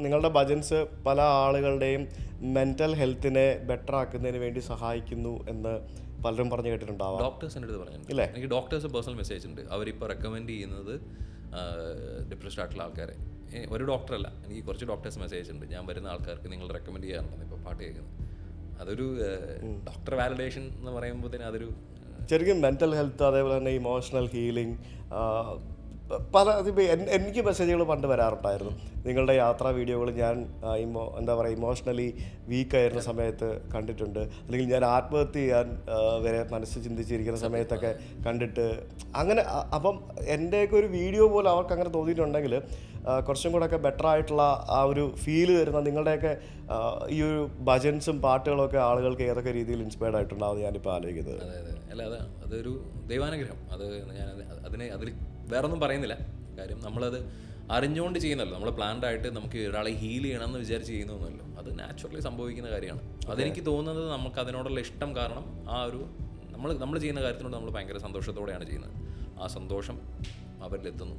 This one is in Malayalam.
നിങ്ങളുടെ ഭജൻസ് പല ആളുകളുടെയും മെൻ്റൽ ഹെൽത്തിനെ ബെറ്റർ ആക്കുന്നതിന് വേണ്ടി സഹായിക്കുന്നു എന്ന് പലരും പറഞ്ഞു കേട്ടിട്ടുണ്ടാവാം. ഡോക്ടേഴ്സ് എൻ്റെ അടുത്ത് പറഞ്ഞിട്ടുണ്ട്. എനിക്ക് ഡോക്ടേഴ്സ് പേഴ്സണൽ മെസ്സേജ് ഉണ്ട്. അവരിപ്പോൾ റെക്കമെൻഡ് ചെയ്യുന്നത് ഡിപ്രസ്ഡ് ആയിട്ടുള്ള ആൾക്കാരെ. ഒരു ഡോക്ടറല്ല, എനിക്ക് കുറച്ച് ഡോക്ടേഴ്സ് മെസ്സേജ് ഉണ്ട്. ഞാൻ വരുന്ന ആൾക്കാർക്ക് നിങ്ങൾ റെക്കമെൻഡ് ചെയ്യാറുണ്ടെന്ന് ഇപ്പോൾ പാട്ട് കേൾക്കുന്നത്. അതൊരു ഡോക്ടർ വാലിഡേഷൻ എന്ന് പറയുമ്പോൾ തന്നെ അതൊരു ശരിക്കും മെൻ്റൽ ഹെൽത്ത്, അതേപോലെ തന്നെ ഇമോഷണൽ ഹീലിംഗ്, പല എനിക്ക് മെസ്സേജുകൾ പണ്ട് വരാറുണ്ടായിരുന്നു. നിങ്ങളുടെ യാത്രാ വീഡിയോകൾ ഞാൻ എന്താ പറയുക, ഇമോഷണലി വീക്കായിരുന്ന സമയത്ത് കണ്ടിട്ടുണ്ട്. അല്ലെങ്കിൽ ഞാൻ ആത്മഹത്യ ചെയ്യാൻ വരെ മനസ്സ് ചിന്തിച്ചിരിക്കുന്ന സമയത്തൊക്കെ കണ്ടിട്ട് അങ്ങനെ. അപ്പം എൻ്റെയൊക്കെ ഒരു വീഡിയോ പോലെ അവർക്ക് അങ്ങനെ തോന്നിയിട്ടുണ്ടെങ്കിൽ കുറച്ചും കൂടെ ഒക്കെ ബെറ്റർ ആയിട്ടുള്ള ആ ഒരു ഫീല് തരുന്ന നിങ്ങളുടെയൊക്കെ ഈ ഒരു ഭജൻസും പാട്ടുകളൊക്കെ ആളുകൾക്ക് ഏതൊക്കെ രീതിയിൽ ഇൻസ്പയർഡ് ആയിട്ടുണ്ടാവും ഞാനിപ്പോൾ ആലോചിക്കുന്നത്. അതെ. അല്ല, അതൊരു ദൈവാനുഗ്രഹം. ഞാൻ അതിൽ വേറൊന്നും പറയുന്നില്ല. കാര്യം നമ്മളത് അറിഞ്ഞുകൊണ്ട് ചെയ്യുന്നല്ലോ. നമ്മൾ പ്ലാൻഡ് ആയിട്ട് നമുക്ക് ഒരാളെ ഹീൽ ചെയ്യണമെന്ന് വിചാരിച്ച് ചെയ്യുന്നൊന്നുമല്ലോ. അത് നാച്ചുറലി സംഭവിക്കുന്ന കാര്യമാണ്. അതെനിക്ക് തോന്നുന്നത് നമുക്ക് അതിനോടുള്ള ഇഷ്ടം കാരണം ആ ഒരു നമ്മൾ ചെയ്യുന്ന കാര്യത്തിനോട് നമ്മൾ ഭയങ്കര സന്തോഷത്തോടെയാണ് ചെയ്യുന്നത്. ആ സന്തോഷം അവരിലെത്തുന്നു.